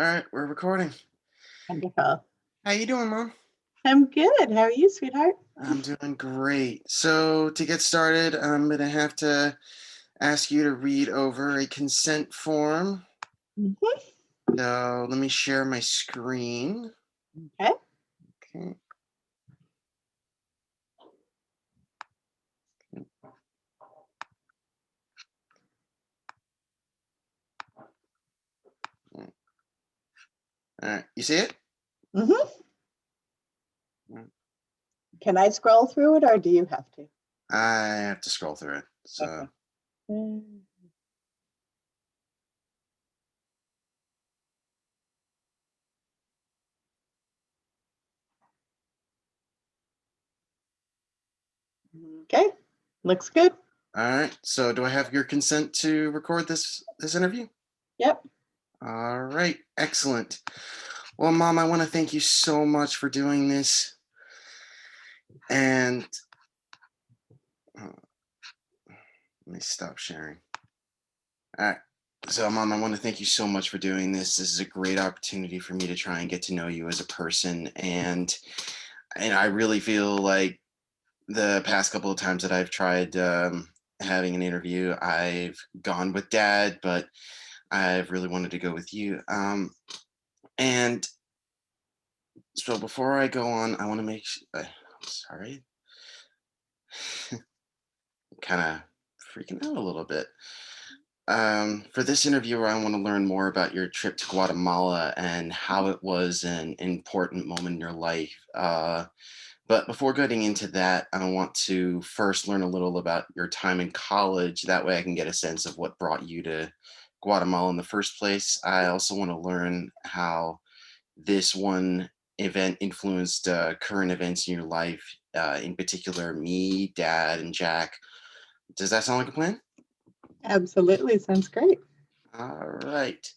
All right, we're recording. Wonderful. How you doing, Mom? I'm good. How are you, sweetheart? I'm doing great. So to get started, I'm gonna have to ask you to read over a consent form. Mhm. So let me share my screen. Okay. Okay. All right, you see it? hmm Mm. Can I scroll through it or do you have to? I have to scroll through it. So, Okay. Mm. Okay. Looks good. all right. So do I have your consent to record this interview? Yep. All right, excellent. Well, Mom, I want to thank you so much for doing this. And uh, let me stop sharing. All right. So, Mom, I want to thank you so much for doing this. This is a great opportunity for me to try and get to know you as a person, and I really feel like the past couple of times that I've tried having an interview, I've gone with Dad, but I've really wanted to go with you. And so, before I go on, I want to make. I'm sorry, kind of freaking out a little bit. For this interview, I want to learn more about your trip to Guatemala and how it was an important moment in your life. But before getting into that, I want to first learn a little about your time in college. That way, I can get a sense of what brought you to Guatemala in the first place. I also want to learn how this one event influenced current events in your life, in particular, me, Dad, and Jack. Does that sound like a plan? Absolutely. Sounds great. All right.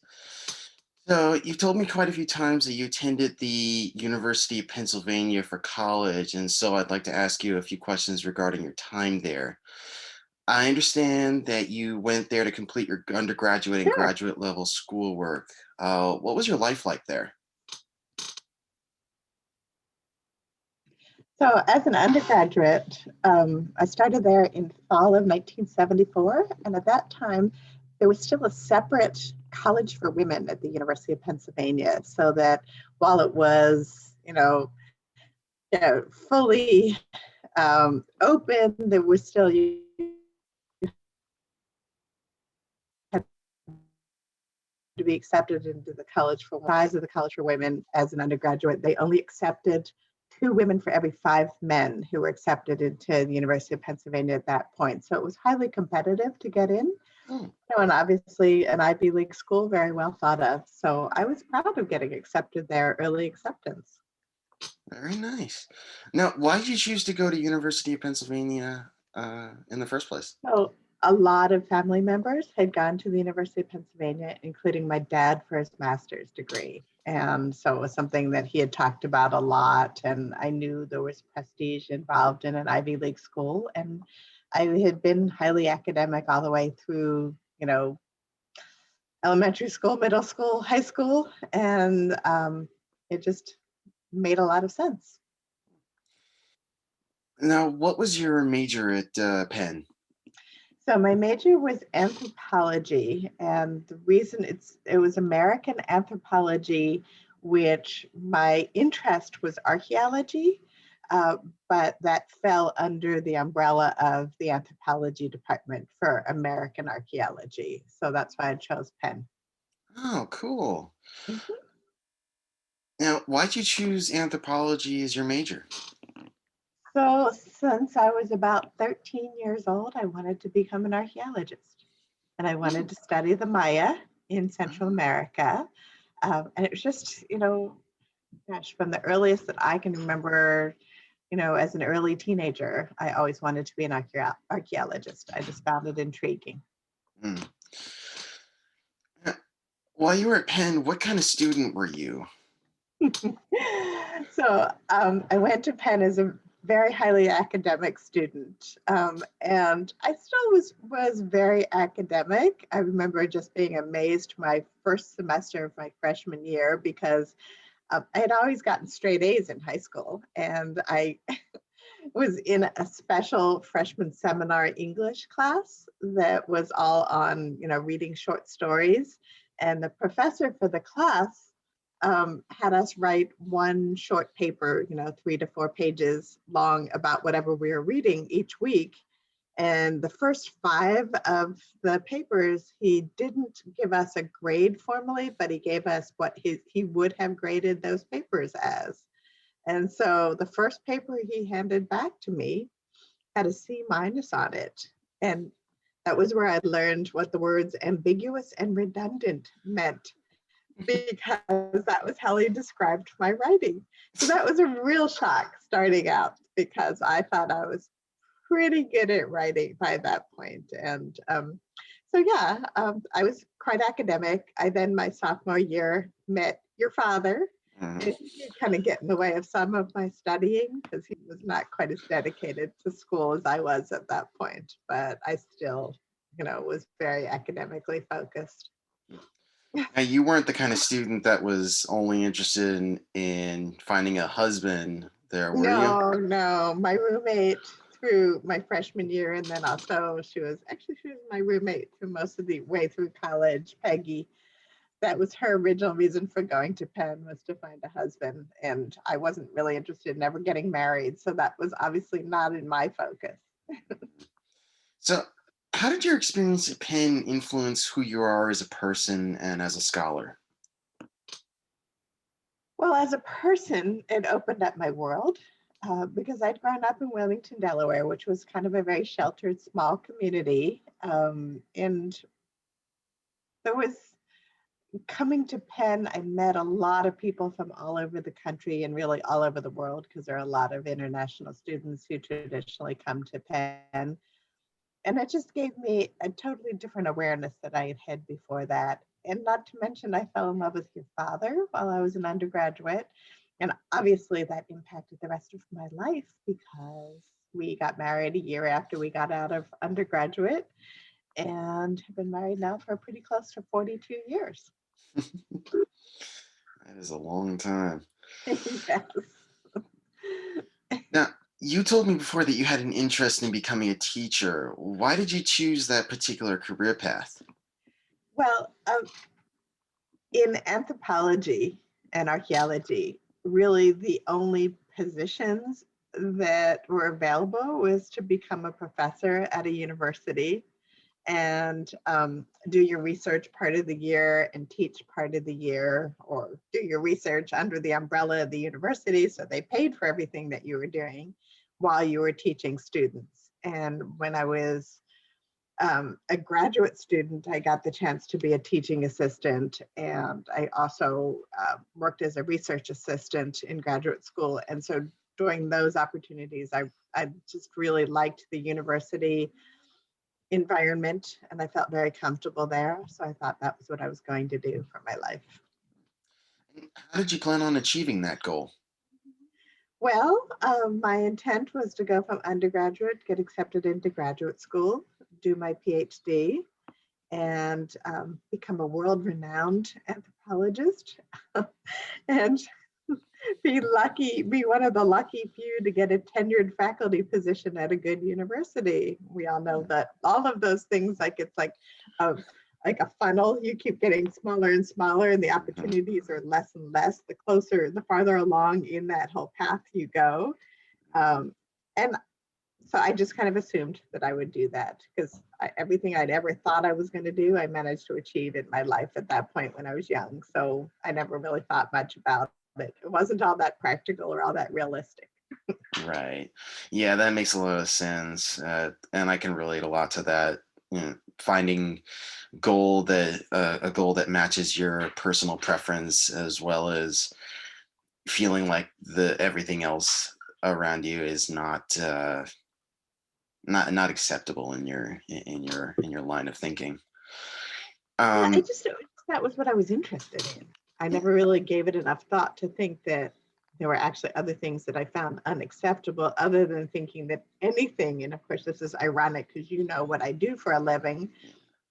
So you've told me quite a few times that you attended the University of Pennsylvania for college, and so I'd like to ask you a few questions regarding your time there. I understand that you went there to complete your undergraduate and Sure. graduate level schoolwork. What was your life like there? So, as an undergraduate, I started there in fall of 1974. And at that time, there was still a separate college for women at the University of Pennsylvania. So that while it was, fully open, there was still you had to be accepted into the college for size of the college for women as an undergraduate. They only accepted 2 women for every 5 men who were accepted into the University of Pennsylvania at that point. So it was highly competitive to get in. Oh, And obviously an Ivy League school, very well thought of. So I was proud of getting accepted there, early acceptance. very nice. Now, why did you choose to go to University of Pennsylvania in the first place? So a lot of family members had gone to the University of Pennsylvania, including my dad for his master's degree. And so it was something that he had talked about a lot. And I knew there was prestige involved in an Ivy League school. And I had been highly academic all the way through, elementary school, middle school, high school. And it just made a lot of sense. Now, what was your major at Penn? So my major was anthropology, and the reason it was American anthropology, which my interest was archaeology, uh, but that fell under the umbrella of the anthropology department for American archaeology. So that's why I chose Penn. Oh, cool. Mhm. Now, why'd you choose anthropology as your major? So since I was about 13 years old, I wanted to become an archaeologist, and I wanted Hmm. to study the Maya in Central Oh, America. And it was just, gosh, from the earliest that I can remember, as an early teenager, I always wanted to be an archaeologist. I just found it intriguing. hmm. Uh, While you were at Penn, what kind of student were you? So I went to Penn as a very highly academic student, and I still was very academic. I remember just being amazed my first semester of my freshman year because I had always gotten straight A's in high school, and I was in a special freshman seminar English class that was all on, reading short stories. And the professor for the class had us write one short paper, 3 to 4 pages long about whatever we were reading each week. And the first five of the papers, he didn't give us a grade formally, but he gave us what he would have graded those papers as. And so the first paper he handed back to me had a C- on it. And that was where I learned what the words ambiguous and redundant meant, because that was how he described my writing. So that was a real shock starting out, because I thought I was pretty good at writing by that point. And so, yeah, I was quite academic. I then, my sophomore year, met your father. Mhm. And he did kind of get in the way of some of my studying because he was not quite as dedicated to school as I was at that point. But I still, was very academically focused. Now, you weren't the kind of student that was only interested in finding a husband there, were you? No, no. My roommate through my freshman year, and then also she was my roommate through most of the way through college, Peggy. That was her original reason for going to Penn, was to find a husband. And I wasn't really interested in ever getting married. So that was obviously not in my focus. So, how did your experience at Penn influence who you are as a person and as a scholar? Well, as a person, it opened up my world because I'd grown up in Wilmington, Delaware, which was kind of a very sheltered, small community. And there was coming to Penn, I met a lot of people from all over the country and really all over the world, because there are a lot of international students who traditionally come to Penn. And it just gave me a totally different awareness that I had had before that. And not to mention, I fell in love with your father while I was an undergraduate. And obviously, that impacted the rest of my life because we got married a year after we got out of undergraduate and have been married now for pretty close to 42 years. That is a long time. Yes. Now, you told me before that you had an interest in becoming a teacher. Why did you choose that particular career path? Well, in anthropology and archaeology, really the only positions that were available was to become a professor at a university and do your research part of the year and teach part of the year, or do your research under the umbrella of the university. So they paid for everything that you were doing while you were teaching students. And when I was a graduate student, I got the chance to be a teaching assistant, and I also worked as a research assistant in graduate school. And so during those opportunities, I just really liked the university environment, and I felt very comfortable there. So I thought that was what I was going to do for my life. How did you plan on achieving that goal? Well, my intent was to go from undergraduate, get accepted into graduate school, do my PhD, and become a world renowned anthropologist and be one of the lucky few to get a tenured faculty position at a good university. We all know that all of those things, a, like a funnel, you keep getting smaller and smaller, and the Mhm. opportunities are less and less the farther along in that whole path you go. Um, and so I just kind of assumed that I would do that because everything I'd ever thought I was going to do, I managed to achieve in my life at that point when I was young. So I never really thought much about it. It wasn't all that practical or all that realistic. Right. Yeah, that makes a lot of sense, and I can relate a lot to that. Finding a goal that matches your personal preference, as well as feeling like the everything else around you is not acceptable in your line of thinking. Yeah, Um, that was what I was interested in. I never really gave it enough thought to think that there were actually other things that I found unacceptable, other than thinking that anything, and of course, this is ironic because you know what I do for a living,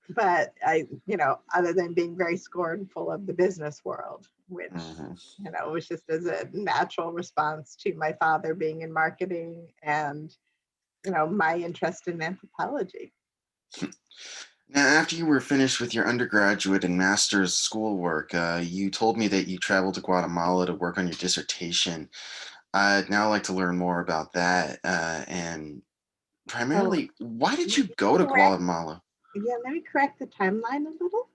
but other than being very scornful of the business world, which, Mhm. was just as a natural response to my father being in marketing and, my interest in anthropology. Now, after you were finished with your undergraduate and master's schoolwork, you told me that you traveled to Guatemala to work on your dissertation. I'd now like to learn more about that. And So primarily, why did let you me go to correct, Guatemala? yeah, let me correct the timeline a little.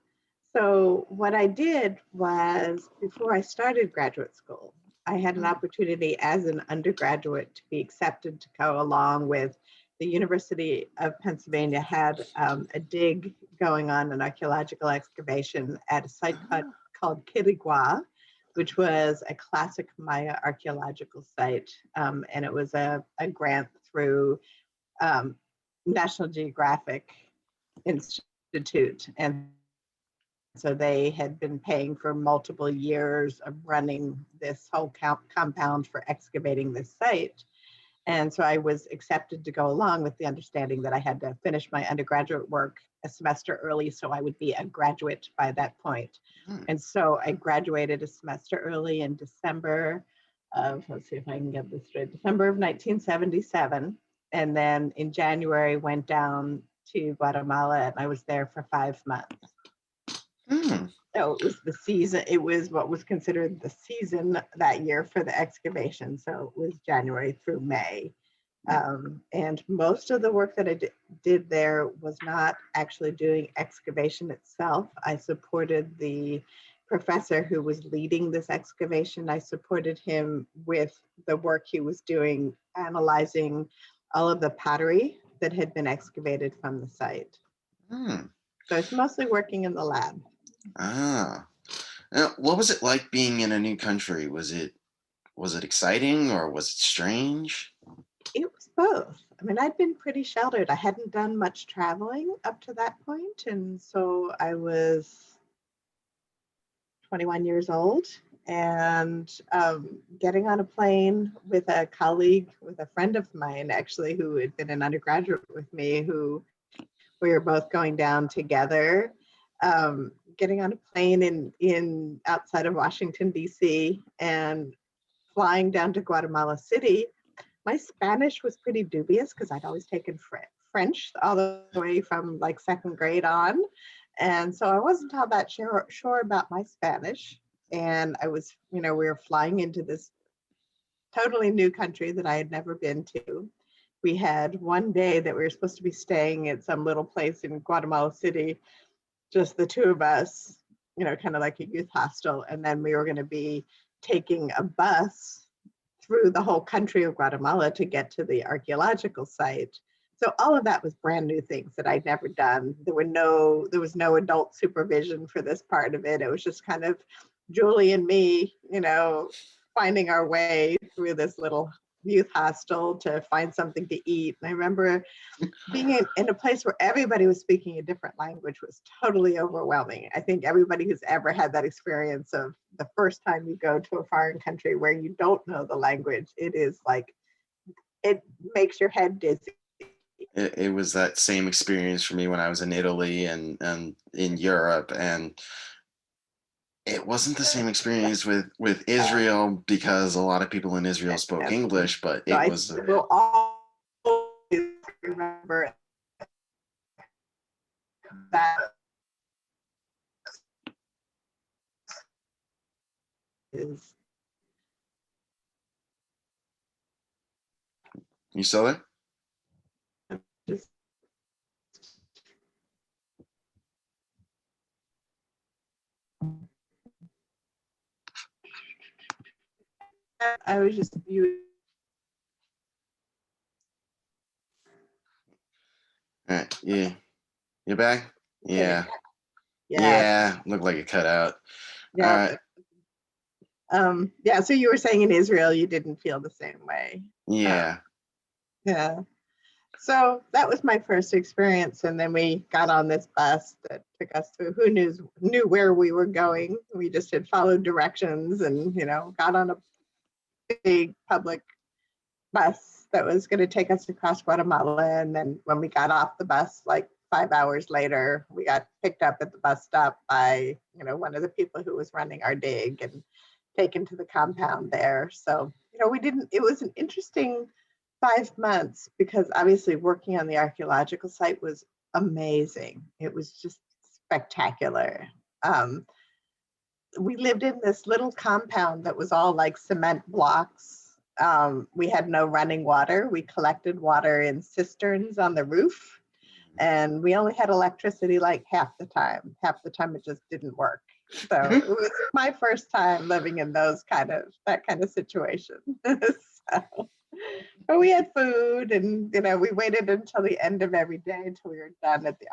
So what I did was, before I started graduate school, I had an Mm. opportunity as an undergraduate to be accepted to go along with the University of Pennsylvania had a dig going on, an archaeological excavation at a site Ah, called Quirigua, which was a classic Maya archaeological site. And it was a grant through um, National Geographic Institute. And so they had been paying for multiple years of running this whole compound for excavating this site. And so I was accepted to go along with the understanding that I had to finish my undergraduate work a semester early so I would be a graduate by that point. mm, And so I graduated a semester early in December of, let's see if I can get this straight, December of 1977. And then in January went down to Guatemala and I was there for 5 months. mm, So it was the season, it was what was considered the season that year for the excavation. So it was January through May. mm, And most of the work that I did there was not actually doing excavation itself. I supported the professor who was leading this excavation. I supported him with the work he was doing, analyzing all of the pottery that had been excavated from the site. mm. So it's mostly working in the lab. Ah. What was it like being in a new country? Was it exciting or was it strange? It was both. I mean, I'd been pretty sheltered. I hadn't done much traveling up to that point, and so I was 21 years old and getting on a plane with a colleague, with a friend of mine, actually, who had been an undergraduate with me, who we were both going down together. Getting on a plane in outside of Washington D.C. and flying down to Guatemala City. My Spanish was pretty dubious because I'd always taken French all the way from like second grade on. And so I wasn't all that sure about my Spanish. And I was, we were flying into this totally new country that I had never been to. We had one day that we were supposed to be staying at some little place in Guatemala City, just the two of us, kind of like a youth hostel. And then we were going to be taking a bus through the whole country of Guatemala to get to the archaeological site. So all of that was brand new things that I'd never done. There was no adult supervision for this part of it. It was just kind of Julie and me, finding our way through this little youth hostel to find something to eat. And I remember being in a place where everybody was speaking a different language was totally overwhelming. I think everybody who's ever had that experience of the first time you go to a foreign country where you don't know the language, it is like, it makes your head dizzy. It was that same experience for me when I was in Italy and in Europe, and it wasn't the same experience with Uh, Israel because a lot of people in Israel spoke and English, but so it I was will always remember that is you still there? just, I was just viewing. All right, yeah, you back? Okay, Yeah, yeah, yeah, looked like it cut out. All yeah. right, Yeah, so you were saying in Israel you didn't feel the same way. Um, yeah. yeah. So that was my first experience, and then we got on this bus that took us through. Who knew where we were going? We just had followed directions, and got on a big public bus that was going to take us across Guatemala. And then when we got off the bus, like 5 hours later, we got picked up at the bus stop by, one of the people who was running our dig and taken to the compound there. So, it was an interesting 5 months because obviously working on the archaeological site was amazing. It was just spectacular. Um, we lived in this little compound that was all like cement blocks. We had no running water. We collected water in cisterns on the roof, and we only had electricity like half the time. Half the time it just didn't work. So it was my first time living in that kind of situation. So, but we had food, and we waited until the end of every day until we were done at the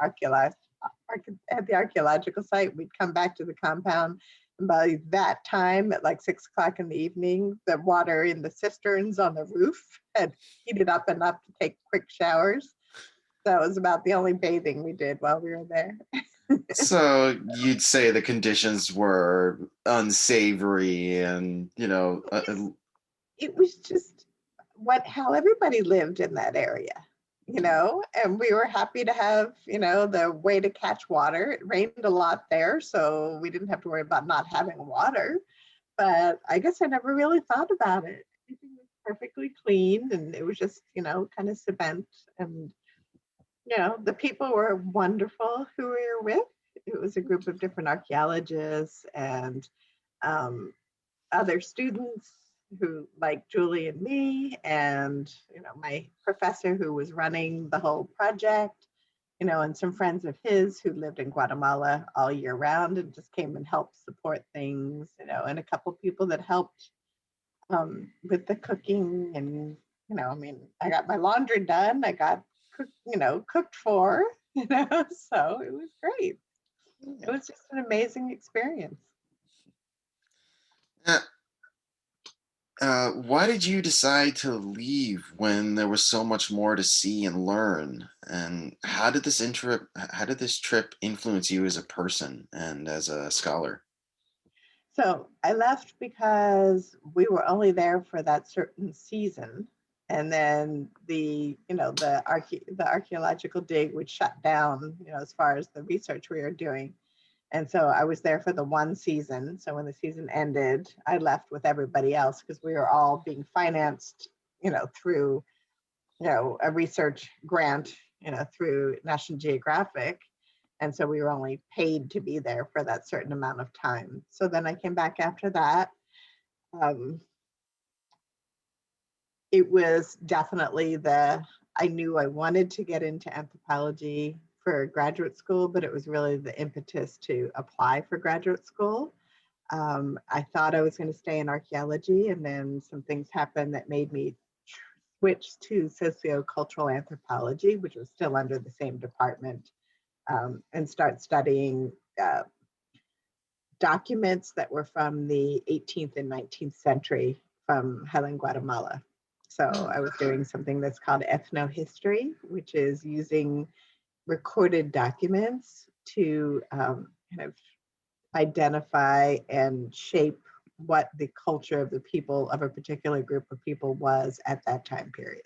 archaeological site. We'd come back to the compound, and by that time, at like 6 o'clock in the evening, the water in the cisterns on the roof had heated up enough to take quick showers. That was about the only bathing we did while we were there. So you'd say the conditions were unsavory and, It was just how everybody lived in that area, and we were happy to have, the way to catch water. It rained a lot there, so we didn't have to worry about not having water. But I guess I never really thought about it. Everything was perfectly clean, and it was just, kind of cement. And, the people were wonderful who we were with. It was a group of different archaeologists and um, other students who like Julie and me, and my professor who was running the whole project, and some friends of his who lived in Guatemala all year round and just came and helped support things, and a couple people that helped with the cooking. And I got my laundry done. I got cooked for, so it was great. It was just an amazing experience. uh, why did you decide to leave when there was so much more to see and learn? And how did this trip influence you as a person and as a scholar? So I left because we were only there for that certain season, and then the archaeological dig would shut down, as far as the research we were doing. And so I was there for the one season. So when the season ended, I left with everybody else because we were all being financed, through a research grant, through National Geographic. And so we were only paid to be there for that certain amount of time. So then I came back after that. Um, it was definitely I knew I wanted to get into anthropology for graduate school, but it was really the impetus to apply for graduate school. I thought I was going to stay in archaeology, and then some things happened that made me switch to sociocultural anthropology, which was still under the same department, and start studying documents that were from the 18th and 19th century from Helen, Guatemala. So I was doing something that's called ethnohistory, which is using recorded documents to kind of identify and shape what the culture of the people of a particular group of people was at that time period.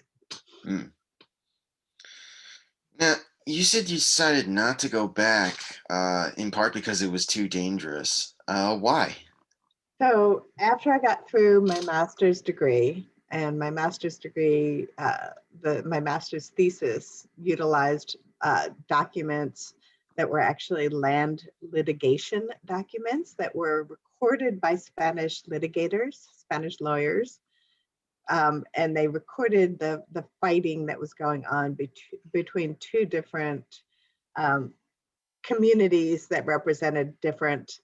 Hmm. Now, you said you decided not to go back, in part because it was too dangerous. Why? So after I got through my master's degree, and my master's thesis utilized documents that were actually land litigation documents that were recorded by Spanish litigators, Spanish lawyers, and they recorded the fighting that was going on between two different um, communities that represented different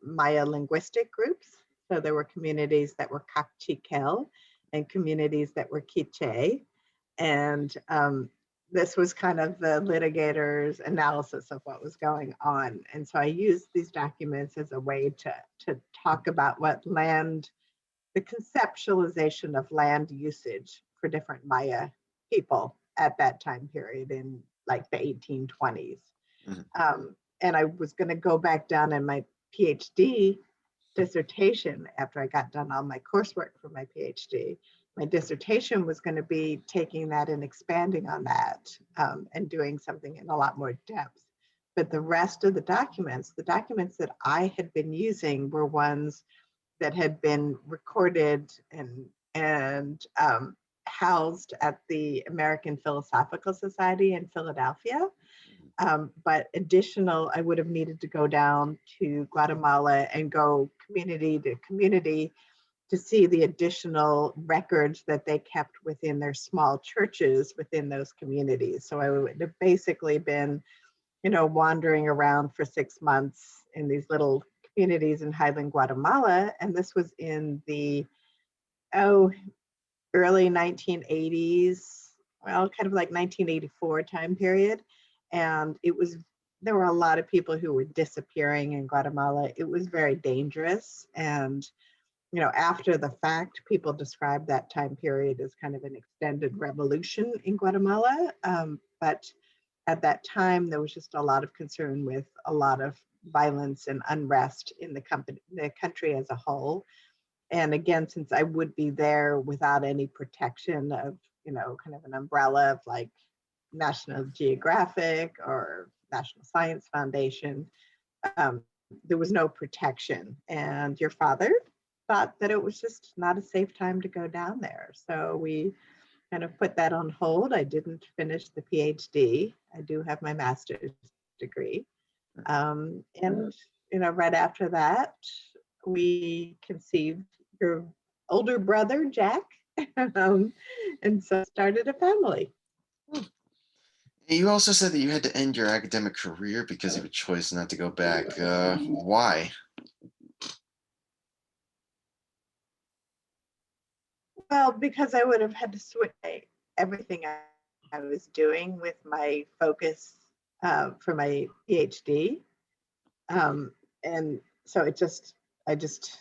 Maya linguistic groups. So there were communities that were Kaqchikel and communities that were Quiche. And this was kind of the litigators' analysis of what was going on. And so I used these documents as a way to talk about the conceptualization of land usage for different Maya people at that time period in like the 1820s. Mhm. And I was going to go back down in my PhD dissertation, after I got done all my coursework for my PhD, my dissertation was going to be taking that and expanding on that, and doing something in a lot more depth. But the rest of the documents that I had been using were ones that had been recorded and housed at the American Philosophical Society in Philadelphia. But additional, I would have needed to go down to Guatemala and go community to community to see the additional records that they kept within their small churches within those communities. So I would have basically been, wandering around for 6 months in these little communities in Highland, Guatemala. And this was in the, oh, early 1980s, well, kind of like 1984 time period. And there were a lot of people who were disappearing in Guatemala. It was very dangerous. And, after the fact, people describe that time period as kind of an extended revolution in Guatemala. But at that time, there was just a lot of concern with a lot of violence and unrest in the country as a whole. And again, since I would be there without any protection of, kind of an umbrella of like National Geographic or National Science Foundation, um, there was no protection. And your father thought that it was just not a safe time to go down there. So we kind of put that on hold. I didn't finish the PhD. I do have my master's degree. And, right after that, we conceived your older brother, Jack, um, and so started a family. You also said that you had to end your academic career because of a choice not to go back. Why? Well, because I would have had to switch everything I was doing with my focus for my PhD. And so I just,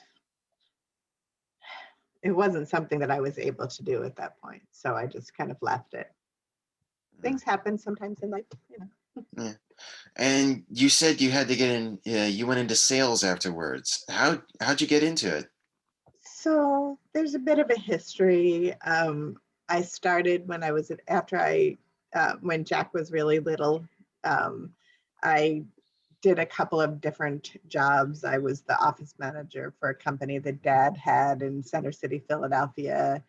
it wasn't something that I was able to do at that point. So I just kind of left it. Mm, Things happen sometimes in life. yeah. And you said you had to get in. You went into sales afterwards. How'd you get into it? So there's a bit of a history. I started when I was when Jack was really little. Um, I did a couple of different jobs. I was the office manager for a company that Dad had in Center City, Philadelphia,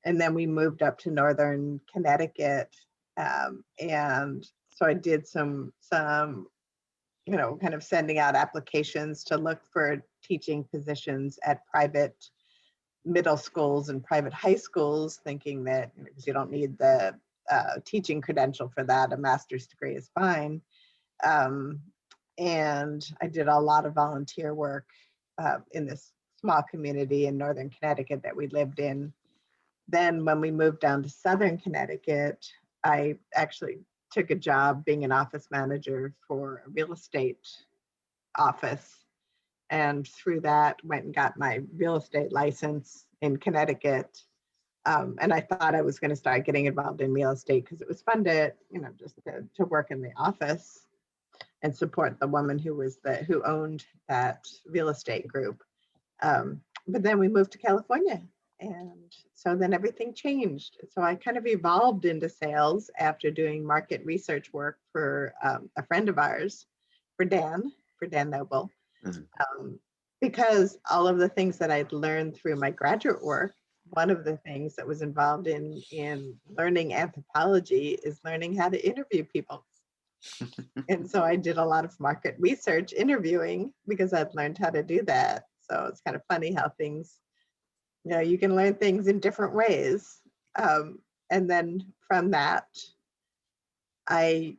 and then we moved up to Northern Connecticut. And so I did some kind of sending out applications to look for teaching positions at private middle schools and private high schools, thinking that because you don't need the teaching credential for that, a master's degree is fine. Um, and I did a lot of volunteer work in this small community in Northern Connecticut that we lived in. Then, when we moved down to Southern Connecticut, I actually took a job being an office manager for a real estate office. And through that, went and got my real estate license in Connecticut. And I thought I was going to start getting involved in real estate because it was fun to, just to work in the office and support the woman who owned that real estate group. But then we moved to California. And so then everything changed. So I kind of evolved into sales after doing market research work for a friend of ours, for Dan Noble, Mhm. um, because all of the things that I'd learned through my graduate work, one of the things that was involved in learning anthropology is learning how to interview people. And so I did a lot of market research interviewing because I'd learned how to do that. So it's kind of funny how things, you can learn things in different ways. Um, and then from that, I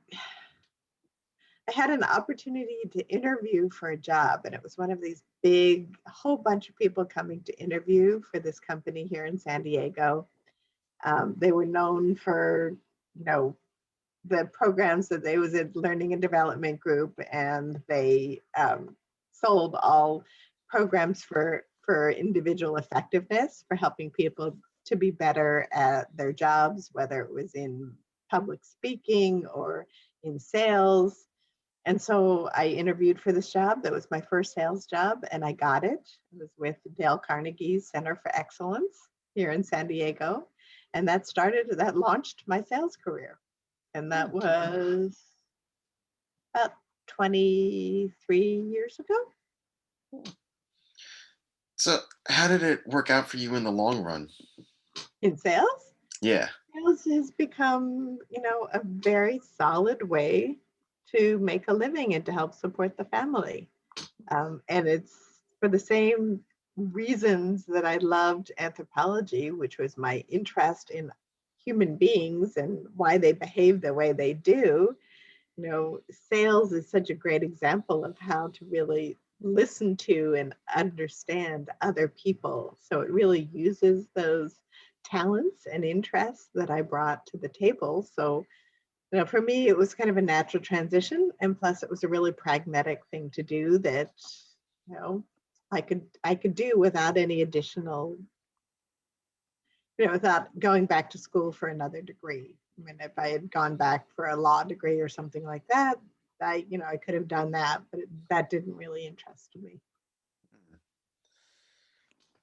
I had an opportunity to interview for a job, and it was one of these big, a whole bunch of people coming to interview for this company here in San Diego. They were known for, you know, the programs that they was a learning and development group, and they sold all programs for individual effectiveness, for helping people to be better at their jobs, whether it was in public speaking or in sales. And so I interviewed for this job. That was my first sales job, and I got it. It was with Dale Carnegie's Center for Excellence here in San Diego. And that launched my sales career. And that was about 23 years ago So, how did it work out for you in the long run? in sales. Yeah. Sales has become, a very solid way to make a living and to help support the family. And it's for the same reasons that I loved anthropology, which was my interest in human beings and why they behave the way they do. Sales is such a great example of how to really listen to and understand other people. So it really uses those talents and interests that I brought to the table. So, for me, it was kind of a natural transition. And plus, it was a really pragmatic thing to do that, you know, I could do without any additional, without going back to school for another degree. I mean, if I had gone back for a law degree or something like that, I could have done that, but that didn't really interest me.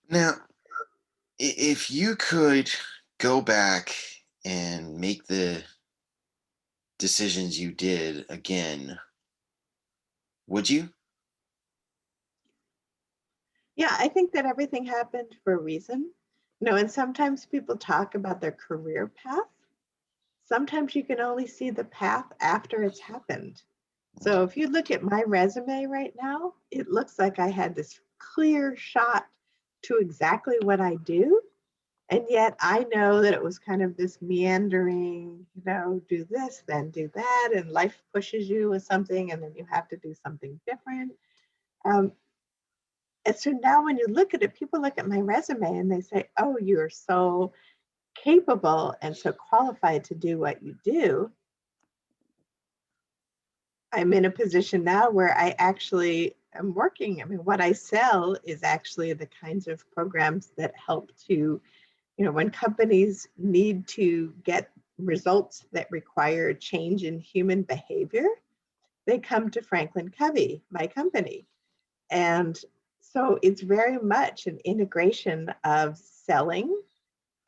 Now, if you could go back and make the decisions you did again, would you? Yeah, I think that everything happened for a reason. And sometimes people talk about their career path. Sometimes you can only see the path after it's happened. So if you look at my resume right now, it looks like I had this clear shot to exactly what I do. And yet I know that it was kind of this meandering, do this, then do that, and life pushes you with something, and then you have to do something different. Um, and so now when you look at it, people look at my resume and they say, oh, you're so capable and so qualified to do what you do. I'm in a position now where I actually am working. I mean, what I sell is actually the kinds of programs that help to, when companies need to get results that require change in human behavior, they come to Franklin Covey, my company. And so it's very much an integration of selling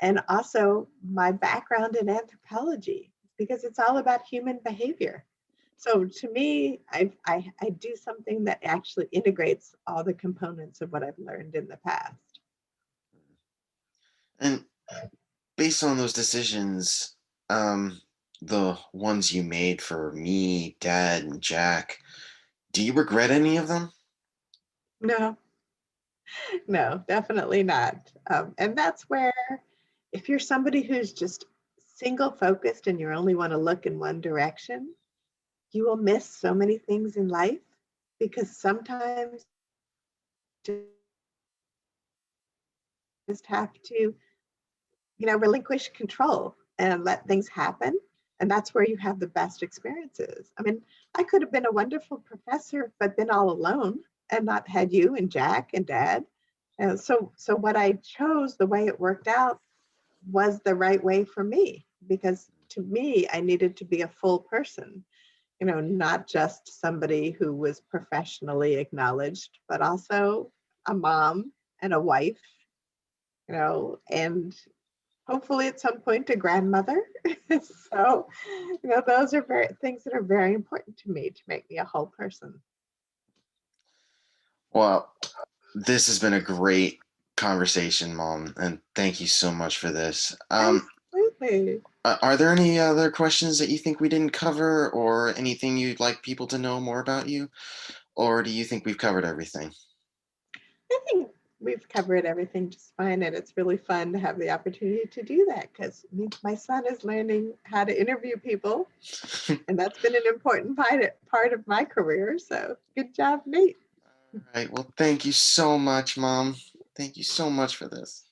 and also my background in anthropology, because it's all about human behavior. So to me, I do something that actually integrates all the components of what I've learned in the past. And based on those decisions, the ones you made for me, Dad, and Jack, do you regret any of them? No, no, definitely not. And that's where, if you're somebody who's just single focused and you only want to look in one direction, you will miss so many things in life because sometimes you just have to, relinquish control and let things happen. And that's where you have the best experiences. I mean, I could have been a wonderful professor, but been all alone and not had you and Jack and Dad. And so what I chose, the way it worked out, was the right way for me because to me, I needed to be a full person, not just somebody who was professionally acknowledged, but also a mom and a wife, and hopefully at some point a grandmother. So, those are very things that are very important to me to make me a whole person. Well, this has been a great conversation, Mom, and thank you so much for this. Absolutely. Are there any other questions that you think we didn't cover, or anything you'd like people to know more about you? Or do you think we've covered everything? I think we've covered everything just fine, and it's really fun to have the opportunity to do that because my son is learning how to interview people, and that's been an important part of my career. So good job, Nate. All right. Well, thank you so much, Mom. Thank you so much for this.